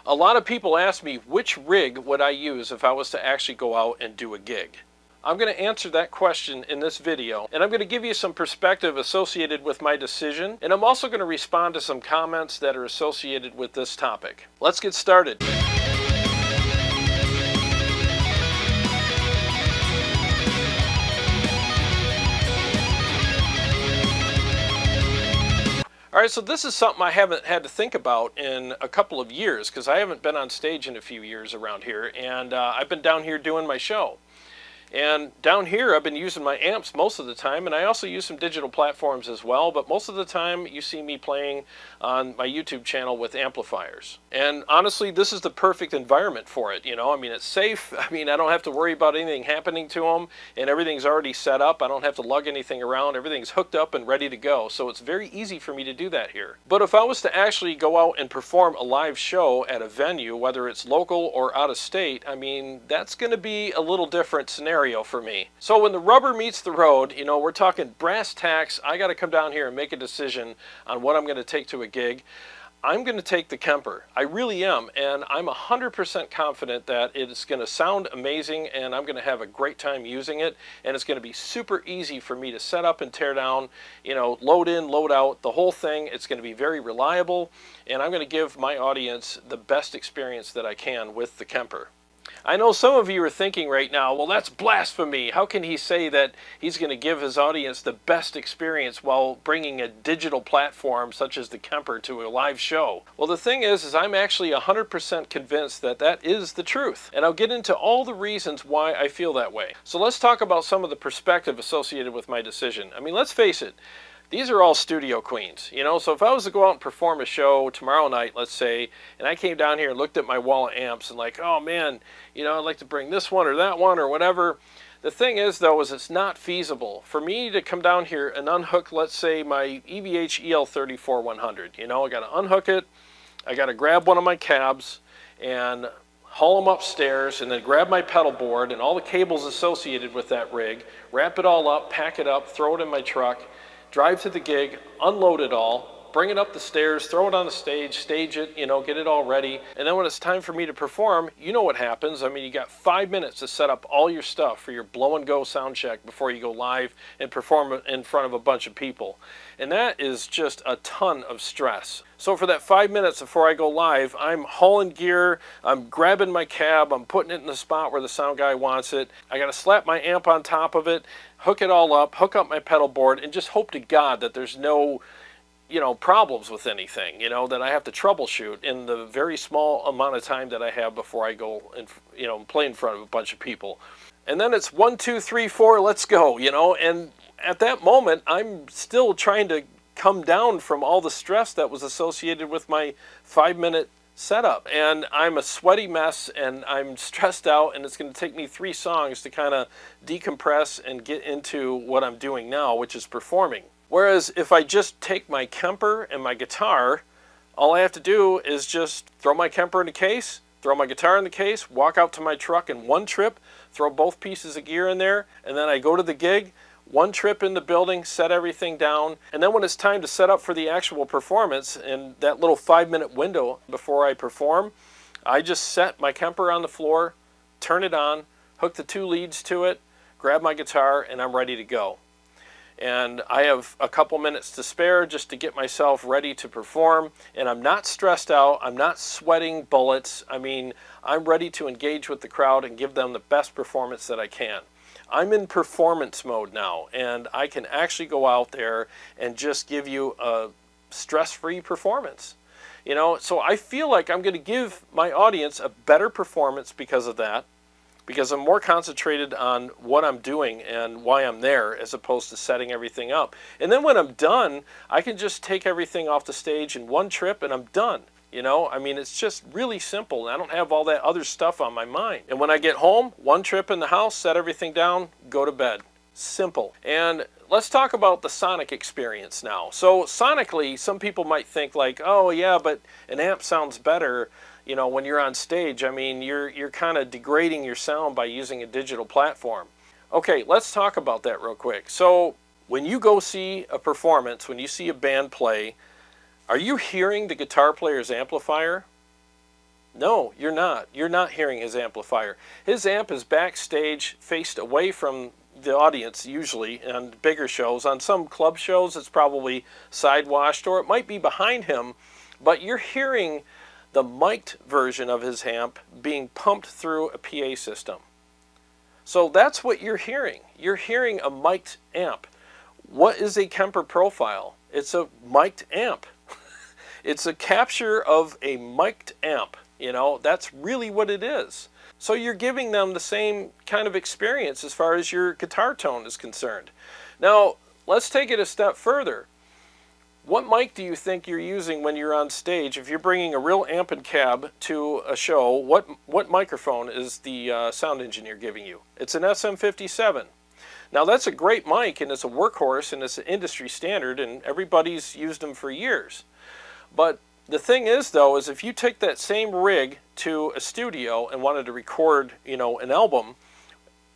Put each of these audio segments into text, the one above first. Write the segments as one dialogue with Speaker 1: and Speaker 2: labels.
Speaker 1: A lot of people ask me which rig would I use if I was to actually go out and do a gig. I'm going to answer that question in this video, and I'm going to give you some perspective associated with my decision, and I'm also going to respond to some comments that are associated with this topic. Let's get started. Alright, so this is something I haven't had to think about in a couple of years, because I haven't been on stage in a few years around here, and I've been down here doing my show. And down here I've been using my amps most of the time, and I also use some digital platforms as well, but most of the time you see me playing on my YouTube channel with amplifiers. And honestly, this is the perfect environment for it, you know. I mean, it's safe. I mean, I don't have to worry about anything happening to them, and everything's already set up. I don't have to lug anything around. Everything's hooked up and ready to go, so it's very easy for me to do that here. But if I was to actually go out and perform a live show at a venue, whether it's local or out of state, I mean, that's going to be a little different scenario for me. So when the rubber meets the road, you know, we're talking brass tacks, I got to come down here and make a decision on what I'm going to take to a gig. I'm going to take the Kemper. I really am, and I'm 100% confident that it's going to sound amazing, and I'm going to have a great time using it, and it's going to be super easy for me to set up and tear down, you know, load in, load out, the whole thing. It's going to be very reliable, and I'm going to give my audience the best experience that I can with the Kemper. I know some of you are thinking right now, well, that's blasphemy. How can he say that he's going to give his audience the best experience while bringing a digital platform such as the Kemper to a live show? Well, the thing is I'm actually 100% convinced that that is the truth. And I'll get into all the reasons why I feel that way. So let's talk about some of the perspective associated with my decision. I mean, let's face it. These are all studio queens, you know, so if I was to go out and perform a show tomorrow night, let's say, and I came down here and looked at my wall of amps and like, oh man, you know, I'd like to bring this one or whatever. The thing is, though, is it's not feasible for me to come down here and unhook, let's say, my EVH EL34-100. You know, I got to unhook it, I got to grab one of my cabs and haul them upstairs and then grab my pedal board and all the cables associated with that rig, wrap it all up, pack it up, throw it in my truck, drive to the gig, unload it all, bring it up the stairs, throw it on the stage, stage it, you know, get it all ready. And then when it's time for me to perform, you know what happens. I mean, you got 5 minutes to set up all your stuff for your blow and go sound check before you go live and perform in front of a bunch of people. And that is just a ton of stress. So for that 5 minutes before I go live, I'm hauling gear, I'm grabbing my cab, I'm putting it in the spot where the sound guy wants it. I got to slap my amp on top of it, hook it all up, hook up my pedal board, and just hope to God that there's no, you know, problems with anything, you know, that I have to troubleshoot in the very small amount of time that I have before I go and, you know, play in front of a bunch of people. And then it's 1, 2, 3, 4, let's go, you know, and at that moment, I'm still trying to come down from all the stress that was associated with my 5-minute setup. And I'm a sweaty mess and I'm stressed out, and it's going to take me 3 songs to kind of decompress and get into what I'm doing now, which is performing. Whereas if I just take my Kemper and my guitar, all I have to do is just throw my Kemper in the case, throw my guitar in the case, walk out to my truck in one trip, throw both pieces of gear in there, and then I go to the gig, one trip in the building, set everything down, and then when it's time to set up for the actual performance, in that little 5-minute window before I perform, I just set my Kemper on the floor, turn it on, hook the 2 leads to it, grab my guitar, and I'm ready to go. And I have a couple minutes to spare just to get myself ready to perform, and I'm not stressed out, I'm not sweating bullets. I mean, I'm ready to engage with the crowd and give them the best performance that I can. I'm in performance mode now, and I can actually go out there and just give you a stress-free performance. You know, so I feel like I'm going to give my audience a better performance because of that, because I'm more concentrated on what I'm doing and why I'm there as opposed to setting everything up. And then when I'm done, I can just take everything off the stage in one trip and I'm done. You know, I mean, it's just really simple. I don't have all that other stuff on my mind. And when I get home, one trip in the house, set everything down, go to bed. Simple. And let's talk about the sonic experience now. So sonically, some people might think like, oh yeah, but an amp sounds better, you know, when you're on stage. I mean, you're kind of degrading your sound by using a digital platform. Okay, let's talk about that real quick. So when you go see a performance, when you see a band play, are you hearing the guitar player's amplifier? No, you're not. You're not hearing his amplifier. His amp is backstage, faced away from the audience usually on bigger shows. On some club shows it's probably sidewashed, or it might be behind him, but you're hearing the mic'd version of his amp being pumped through a PA system. So that's what you're hearing. You're hearing a mic'd amp. What is a Kemper profile? It's a mic'd amp. It's a capture of a mic'd amp. You know, that's really what it is. So you're giving them the same kind of experience as far as your guitar tone is concerned. Now, let's take it a step further. What mic do you think you're using when you're on stage? If you're bringing a real amp and cab to a show, what microphone is the sound engineer giving you? It's an SM57. Now that's a great mic, and it's a workhorse, and it's an industry standard, and everybody's used them for years. But the thing is, though, is if you take that same rig to a studio and wanted to record, you know, an album,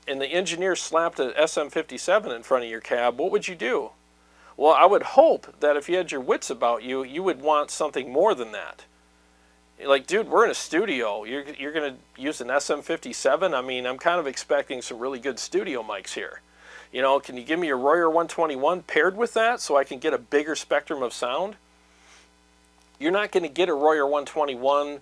Speaker 1: and the engineer slapped an SM57 in front of your cab, what would you do? Well, I would hope that if you had your wits about you, you would want something more than that. Like, dude, we're in a studio. You're going to use an SM57? I mean, I'm kind of expecting some really good studio mics here. You know, can you give me a Royer 121 paired with that so I can get a bigger spectrum of sound? You're not going to get a Royer 121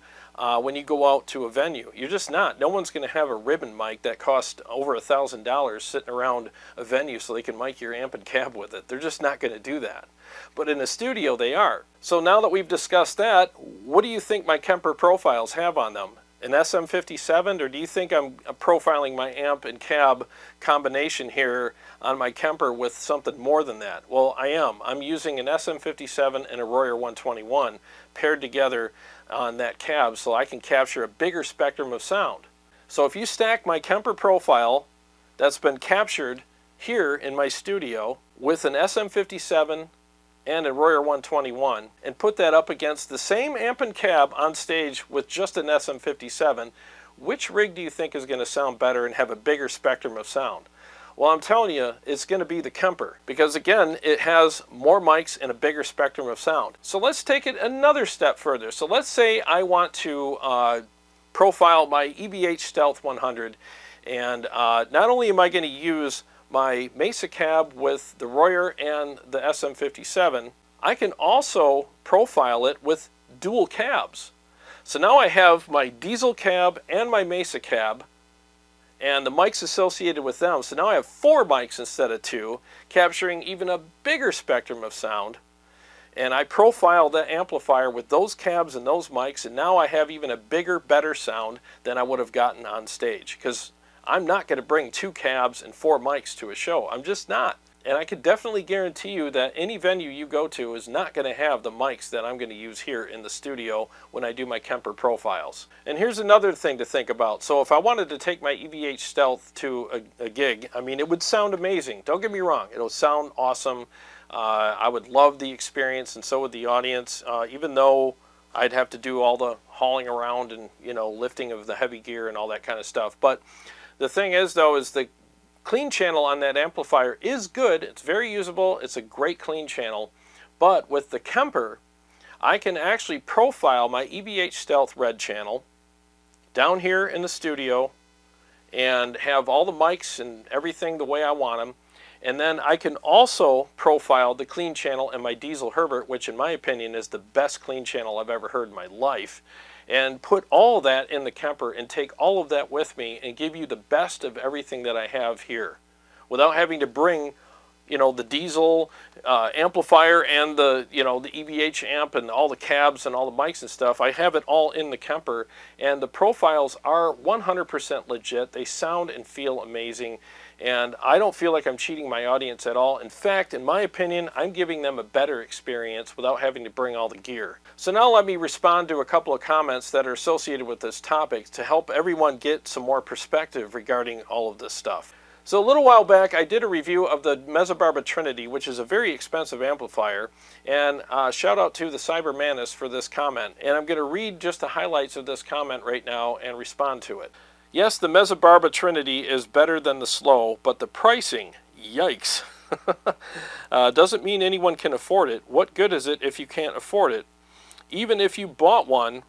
Speaker 1: when you go out to a venue. You're just not. No one's going to have a ribbon mic that costs over $1,000 sitting around a venue so they can mic your amp and cab with it. They're just not going to do that. But in a studio, they are. So now that we've discussed that, what do you think my Kemper profiles have on them? An SM57, or do you think I'm profiling my amp and cab combination here on my Kemper with something more than that? Well, I am. I'm using an SM57 and a Royer 121 paired together on that cab so I can capture a bigger spectrum of sound. So if you stack my Kemper profile that's been captured here in my studio with an SM57 and a Royer 121 and put that up against the same amp and cab on stage with just an SM57, which rig do you think is going to sound better and have a bigger spectrum of sound? Well, I'm telling you, it's going to be the Kemper, because again, it has more mics and a bigger spectrum of sound. So let's take it another step further. So let's say I want to profile my EVH Stealth 100, and not only am I going to use my Mesa cab with the Royer and the SM57, I can also profile it with dual cabs. So now I have my diesel cab and my Mesa cab and the mics associated with them. So now I have 4 mics instead of 2, capturing even a bigger spectrum of sound. And I profile that amplifier with those cabs and those mics, and now I have even a bigger, better sound than I would have gotten on stage. Because I'm not going to bring 2 cabs and 4 mics to a show. I'm just not. And I can definitely guarantee you that any venue you go to is not going to have the mics that I'm going to use here in the studio when I do my Kemper profiles. And here's another thing to think about. So if I wanted to take my EVH Stealth to a gig, I mean, it would sound amazing. Don't get me wrong. It'll sound awesome. I would love the experience, and so would the audience, even though I'd have to do all the hauling around and, you know, lifting of the heavy gear and all that kind of stuff. But the thing is, though, is the clean channel on that amplifier is good. It's very usable. It's a great clean channel. But with the Kemper, I can actually profile my EVH Stealth red channel down here in the studio and have all the mics and everything the way I want them. And then I can also profile the clean channel in my Diesel Herbert, which in my opinion is the best clean channel I've ever heard in my life, and put all of that in the Kemper and take all of that with me and give you the best of everything that I have here without having to bring, you know, the diesel amplifier and the, you know, the EVH amp and all the cabs and all the mics and stuff. I have it all in the Kemper, and the profiles are 100% legit. They sound and feel amazing, and I don't feel like I'm cheating my audience at all. In fact, in my opinion, I'm giving them a better experience without having to bring all the gear. So now let me respond to a couple of comments that are associated with this topic to help everyone get some more perspective regarding all of this stuff. So a little while back, I did a review of the Mesobarba Trinity, which is a very expensive amplifier, and shout out to the Cyber Manus for this comment. And I'm going to read just the highlights of this comment right now and respond to it. Yes, the Mesobarba Trinity is better than the Slow, but the pricing, yikes. Doesn't mean anyone can afford it. What good is it if you can't afford it? Even if you bought one,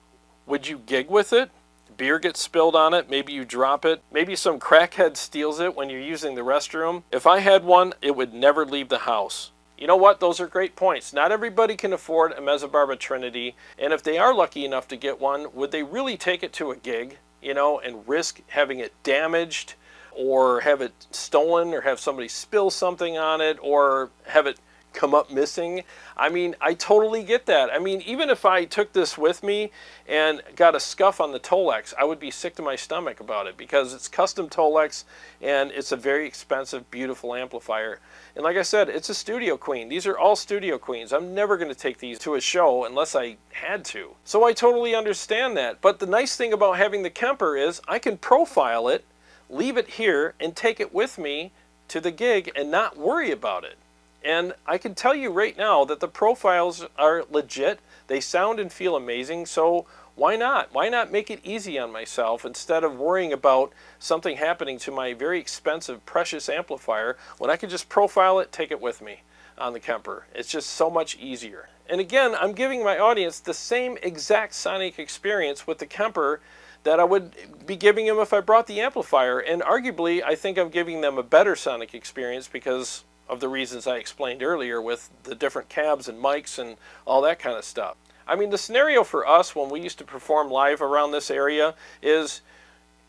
Speaker 1: Would you gig with it? Beer gets spilled on it, maybe you drop it, maybe some crackhead steals it when you're using the restroom. If I had one, it would never leave the house. You know what? Those are great points. Not everybody can afford a Mesobarba Trinity, and if they are lucky enough to get one, would they really take it to a gig, you know, and risk having it damaged, or have it stolen, or have somebody spill something on it, or have it come up missing? I mean, I totally get that. I mean, even if I took this with me and got a scuff on the Tolex, I would be sick to my stomach about it, because it's custom Tolex and it's a very expensive, beautiful amplifier. And like I said, it's a Studio Queen. These are all Studio Queens. I'm never going to take these to a show unless I had to. So I totally understand that. But the nice thing about having the Kemper is I can profile it, leave it here, and take it with me to the gig and not worry about it. And I can tell you right now that the profiles are legit. They sound and feel amazing, so why not? Why not make it easy on myself instead of worrying about something happening to my very expensive, precious amplifier, when I can just profile it, take it with me on the Kemper. It's just so much easier. And again, I'm giving my audience the same exact sonic experience with the Kemper that I would be giving them if I brought the amplifier. And arguably, I think I'm giving them a better sonic experience because of the reasons I explained earlier with the different cabs and mics and all that kind of stuff. I mean, the scenario for us when we used to perform live around this area is,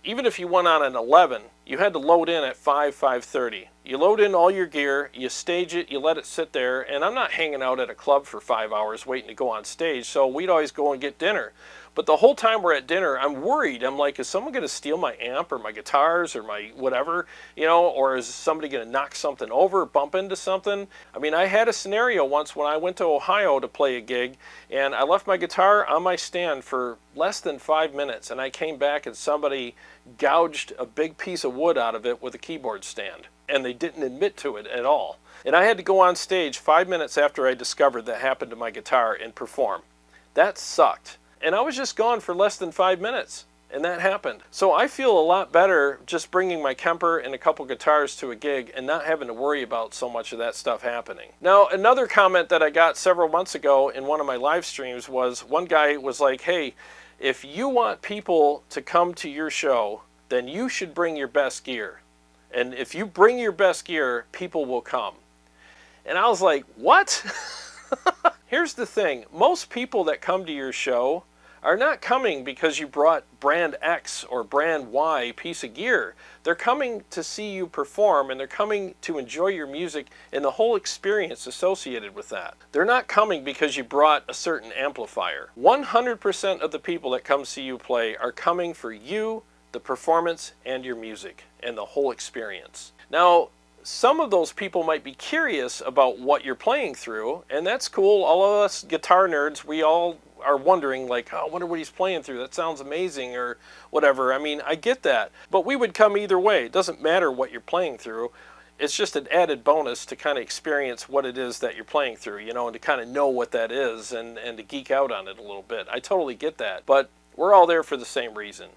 Speaker 1: even if you went on an 11, you had to load in at 5:30. You load in all your gear, you stage it, you let it sit there, and I'm not hanging out at a club for 5 hours waiting to go on stage, so we'd always go and get dinner. But the whole time we're at dinner, I'm worried. I'm like, is someone going to steal my amp or my guitars or my whatever, you know, or is somebody going to knock something over, bump into something? I mean, I had a scenario once when I went to Ohio to play a gig, and I left my guitar on my stand for less than 5 minutes, and I came back and somebody gouged a big piece of wood out of it with a keyboard stand, and they didn't admit to it at all. And I had to go on stage 5 minutes after I discovered that happened to my guitar and perform. That sucked. And I was just gone for less than 5 minutes, and that happened. So I feel a lot better just bringing my Kemper and a couple guitars to a gig and not having to worry about so much of that stuff happening. Now, another comment that I got several months ago in one of my live streams was, one guy was like, hey, if you want people to come to your show, then you should bring your best gear. And if you bring your best gear, people will come. And I was like, what? Here's the thing. Most people that come to your show are not coming because you brought brand X or brand Y piece of gear. They're coming to see you perform, and they're coming to enjoy your music and the whole experience associated with that. They're not coming because you brought a certain amplifier. 100% of the people that come see you play are coming for you, the performance, and your music, and the whole experience. Now, some of those people might be curious about what you're playing through, and that's cool. All of us guitar nerds, we all are wondering, like, oh, I wonder what he's playing through. That sounds amazing, or whatever. I mean, I get that. But we would come either way. It doesn't matter what you're playing through. It's just an added bonus to kind of experience what it is that you're playing through, you know, and to kind of know what that is and to geek out on it a little bit. I totally get that. But we're all there for the same reason.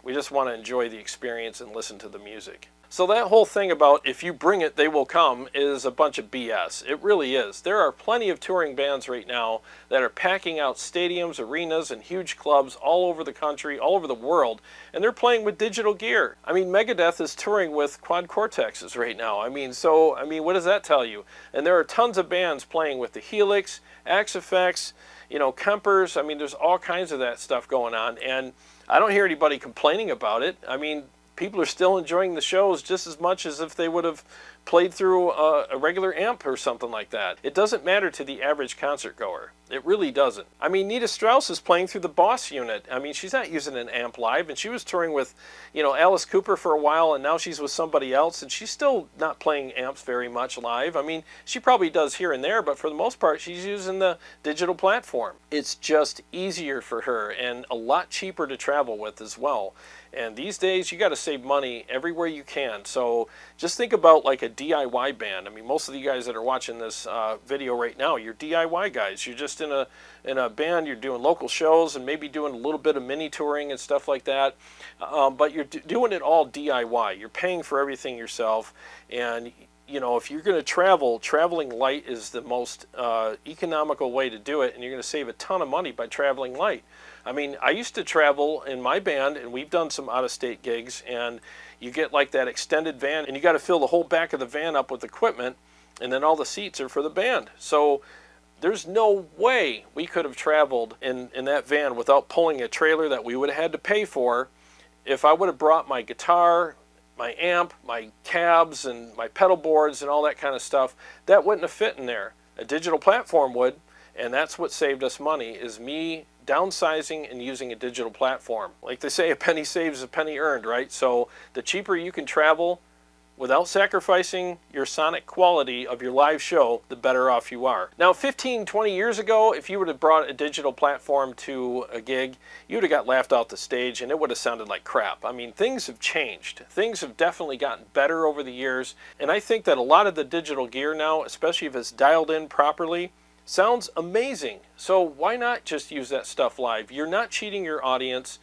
Speaker 1: We just want to enjoy the experience and listen to the music. So that whole thing about if you bring it, they will come is a bunch of BS. It really is. There are plenty of touring bands right now that are packing out stadiums, arenas, and huge clubs all over the country, all over the world, and they're playing with digital gear. I mean, Megadeth is touring with quad cortexes right now. I mean, what does that tell you? And there are tons of bands playing with the Helix, Axe Effects, you know, Kempers. I mean, there's all kinds of that stuff going on, and I don't hear anybody complaining about it. I mean, people are still enjoying the shows just as much as if they would have played through a regular amp or something like that. It doesn't matter to the average concert goer. It really doesn't. I mean, Nita Strauss is playing through the Boss unit. I mean, she's not using an amp live, and she was touring with, you know, Alice Cooper for a while, and now she's with somebody else, and she's still not playing amps very much live. I mean, she probably does here and there, but for the most part, she's using the digital platform. It's just easier for her and a lot cheaper to travel with as well. And these days, you got to save money everywhere you can. So just think about like a DIY band. I mean, most of you guys that are watching this video right now, you're DIY guys. You're just in a band. You're doing local shows and maybe doing a little bit of mini touring and stuff like that. But you're doing it all DIY. You're paying for everything yourself. And you know, if you're going to travel, traveling light is the most economical way to do it, and you're going to save a ton of money by traveling light. I mean, I used to travel in my band, and we've done some out-of-state gigs, and you get like that extended van, and you got to fill the whole back of the van up with equipment, and then all the seats are for the band. So there's no way we could have traveled in that van without pulling a trailer that we would have had to pay for. If I would have brought my guitar, my amp, my cabs, and my pedal boards and all that kind of stuff, that wouldn't have fit in there. A digital platform would, and that's what saved us money, is me downsizing and using a digital platform. Like they say, a penny saves, a penny earned, right? So the cheaper you can travel without sacrificing your sonic quality of your live show, the better off you are. Now, 15, 20 years ago, if you would have brought a digital platform to a gig, you would have got laughed off the stage and it would have sounded like crap. I mean, things have changed. Things have definitely gotten better over the years, and I think that a lot of the digital gear now, especially if it's dialed in properly, sounds amazing. So why not just use that stuff live? You're not cheating your audience.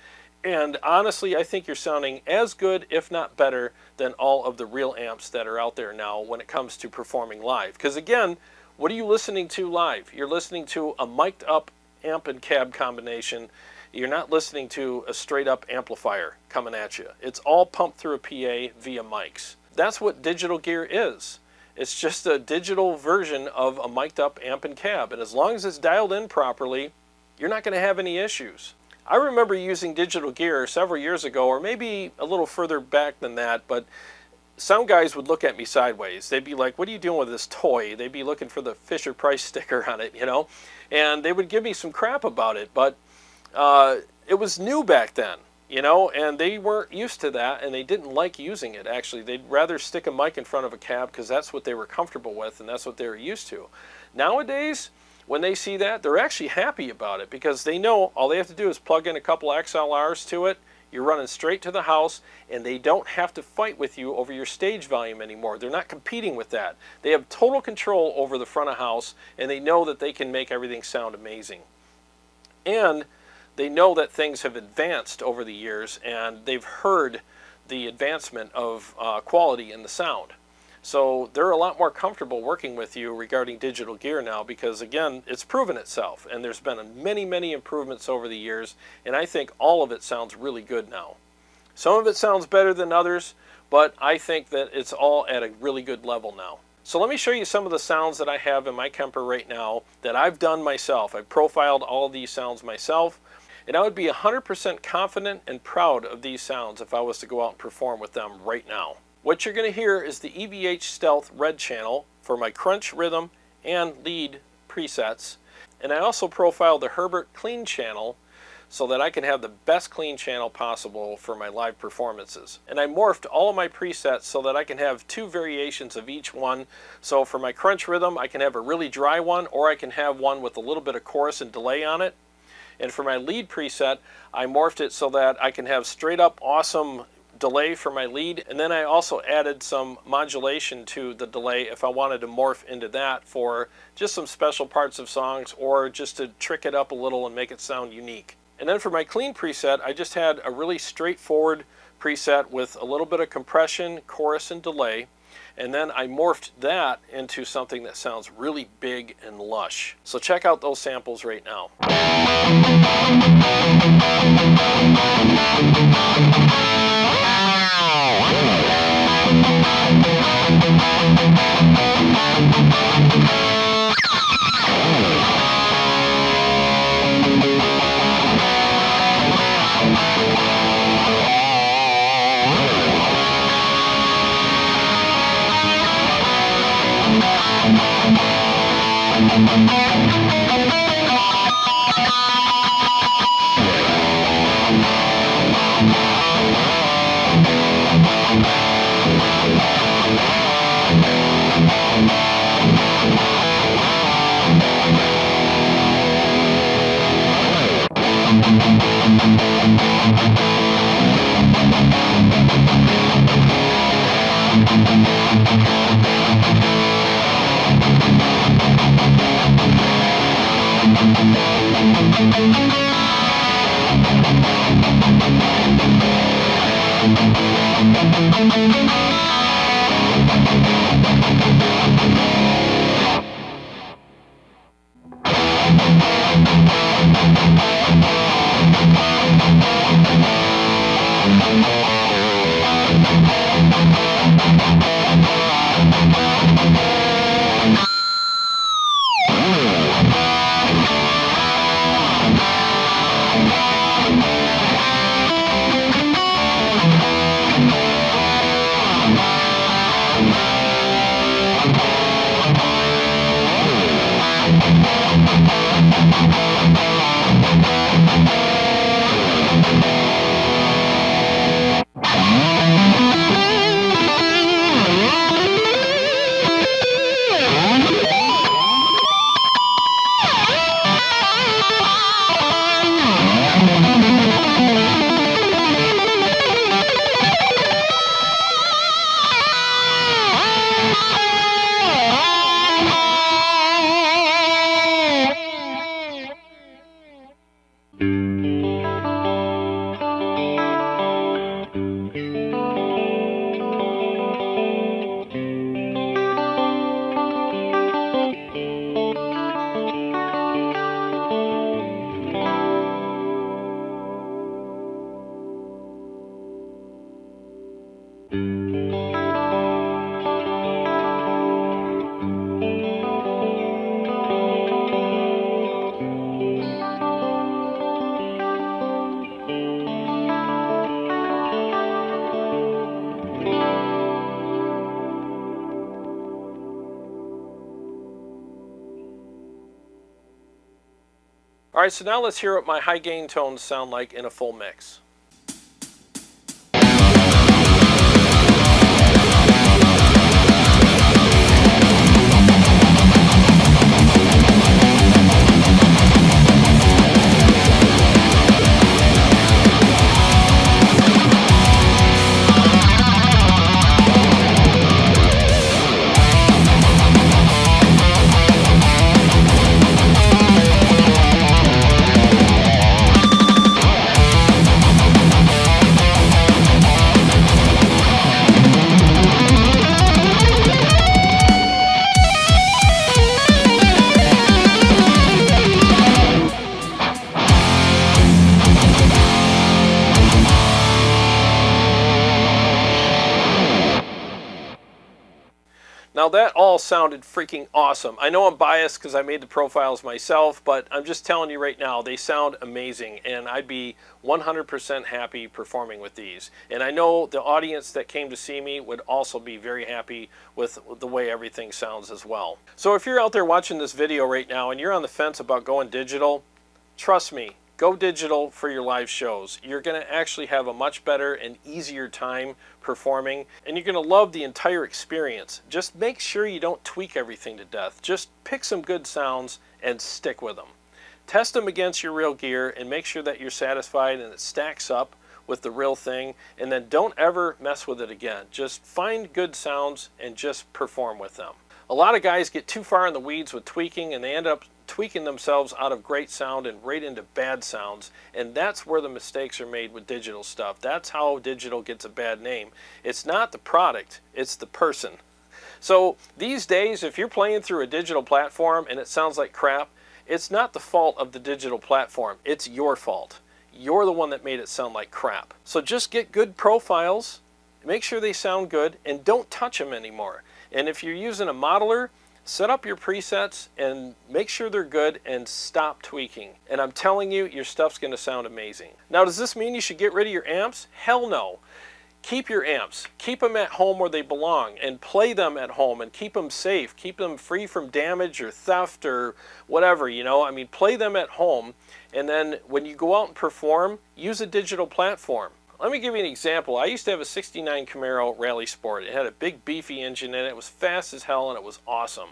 Speaker 1: And honestly, I think you're sounding as good, if not better, than all of the real amps that are out there now when it comes to performing live. Because again, what are you listening to live? You're listening to a mic'd up amp and cab combination. You're not listening to a straight up amplifier coming at you. It's all pumped through a PA via mics. That's what digital gear is. It's just a digital version of a mic'd up amp and cab. And as long as it's dialed in properly, you're not going to have any issues. I remember using digital gear several years ago, or maybe a little further back than that, but some guys would look at me sideways. They'd be like, what are you doing with this toy? They'd be looking for the Fisher-Price sticker on it, you know? And they would give me some crap about it, but it was new back then, you know, and they weren't used to that, and they didn't like using it, actually. They'd rather stick a mic in front of a cab because that's what they were comfortable with, and that's what they were used to. Nowadays, when they see that, they're actually happy about it because they know all they have to do is plug in a couple XLRs to it. You're running straight to the house, and they don't have to fight with you over your stage volume anymore. They're not competing with that. They have total control over the front of house, and they know that they can make everything sound amazing. And they know that things have advanced over the years, and they've heard the advancement of quality in the sound. So they're a lot more comfortable working with you regarding digital gear now because, again, it's proven itself. And there's been many, many improvements over the years. And I think all of it sounds really good now. Some of it sounds better than others, but I think that it's all at a really good level now. So let me show you some of the sounds that I have in my Kemper right now that I've done myself. I've profiled all of these sounds myself. And I would be 100% confident and proud of these sounds if I was to go out and perform with them right now. What you're going to hear is the EVH Stealth Red channel for my crunch, rhythm, and lead presets. And I also profiled the Herbert Clean channel so that I can have the best clean channel possible for my live performances. And I morphed all of my presets so that I can have two variations of each one. So for my crunch rhythm, I can have a really dry one, or I can have one with a little bit of chorus and delay on it. And for my lead preset, I morphed it so that I can have straight up awesome delay for my lead, and then I also added some modulation to the delay if I wanted to morph into that for just some special parts of songs or just to trick it up a little and make it sound unique. And then for my clean preset, I just had a really straightforward preset with a little bit of compression, chorus, and delay, and then I morphed that into something that sounds really big and lush. So check out those samples right now. All right, so now let's hear what my high gain tones sound like in a full mix. Now that all sounded freaking awesome. I know I'm biased because I made the profiles myself, but I'm just telling you right now, they sound amazing, and I'd be 100% happy performing with these. And I know the audience that came to see me would also be very happy with the way everything sounds as well. So if you're out there watching this video right now and you're on the fence about going digital, trust me, go digital for your live shows. You're going to actually have a much better and easier time performing, and you're going to love the entire experience. Just make sure you don't tweak everything to death. Just pick some good sounds and stick with them. Test them against your real gear and make sure that you're satisfied and it stacks up with the real thing, and then don't ever mess with it again. Just find good sounds and just perform with them. A lot of guys get too far in the weeds with tweaking, and they end up tweaking themselves out of great sound and right into bad sounds, and that's where the mistakes are made with digital stuff. That's how digital gets a bad name. It's not the product, it's the person. So these days, if you're playing through a digital platform and it sounds like crap, it's not the fault of the digital platform, it's your fault. You're the one that made it sound like crap. So just get good profiles, make sure they sound good, and don't touch them anymore. And if you're using a modeler, set up your presets and make sure they're good and stop tweaking. And I'm telling you, your stuff's going to sound amazing. Now, does this mean you should get rid of your amps? Hell no. Keep your amps. Keep them at home where they belong and play them at home and keep them safe. Keep them free from damage or theft or whatever, you know. I mean, play them at home, and then when you go out and perform, use a digital platform. Let me give you an example. I used to have a 69 Camaro Rally Sport. It had a big beefy engine in it. It was fast as hell and it was awesome.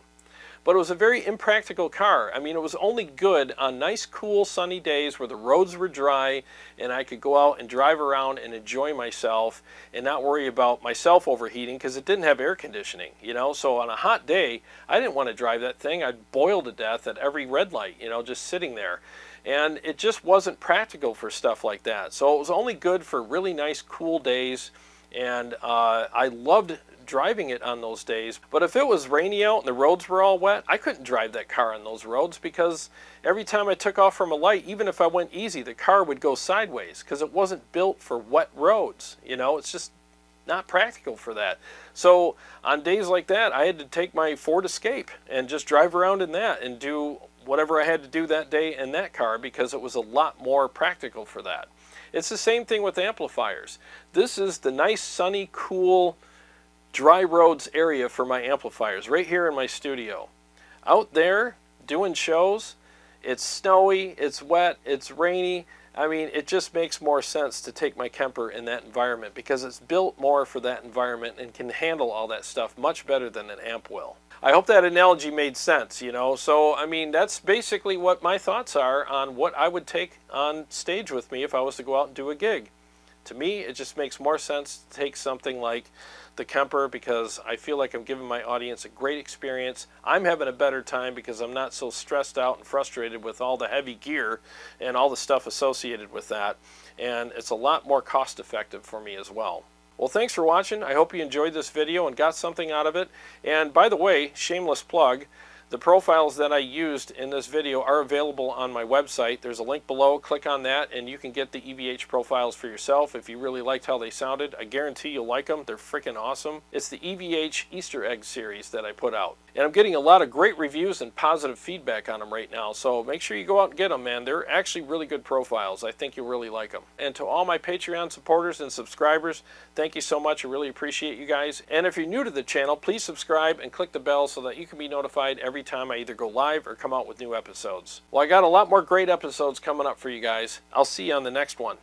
Speaker 1: But it was a very impractical car. I mean, it was only good on nice, cool, sunny days where the roads were dry and I could go out and drive around and enjoy myself and not worry about myself overheating because it didn't have air conditioning, you know. So on a hot day, I didn't want to drive that thing. I'd boil to death at every red light, you know, just sitting there. And it just wasn't practical for stuff like that. So it was only good for really nice, cool days And I loved driving it on those days. But if it was rainy out and the roads were all wet, I couldn't drive that car on those roads, because every time I took off from a light, even if I went easy, the car would go sideways because it wasn't built for wet roads. You know, it's just not practical for that. So on days like that, I had to take my Ford Escape and just drive around in that and do whatever I had to do that day in that car, because it was a lot more practical for that. It's the same thing with amplifiers. This is the nice, sunny, cool, dry roads area for my amplifiers, right here in my studio. Out there doing shows, it's snowy, it's wet, it's rainy. I mean, it just makes more sense to take my Kemper in that environment, because it's built more for that environment and can handle all that stuff much better than an amp will. I hope that analogy made sense, you know. So, I mean, that's basically what my thoughts are on what I would take on stage with me if I was to go out and do a gig. To me, it just makes more sense to take something like the Kemper, because I feel like I'm giving my audience a great experience. I'm having a better time because I'm not so stressed out and frustrated with all the heavy gear and all the stuff associated with that. And it's a lot more cost effective for me as well. Well, thanks for watching. I hope you enjoyed this video and got something out of it. And by the way, shameless plug, the profiles that I used in this video are available on my website. There's a link below. Click on that and you can get the EVH profiles for yourself if you really liked how they sounded. I guarantee you'll like them. They're freaking awesome. It's the EVH Easter egg series that I put out. And I'm getting a lot of great reviews and positive feedback on them right now. So make sure you go out and get them, man. They're actually really good profiles. I think you'll really like them. And to all my Patreon supporters and subscribers, thank you so much. I really appreciate you guys. And if you're new to the channel, please subscribe and click the bell so that you can be notified every time I either go live or come out with new episodes. Well, I got a lot more great episodes coming up for you guys. I'll see you on the next one.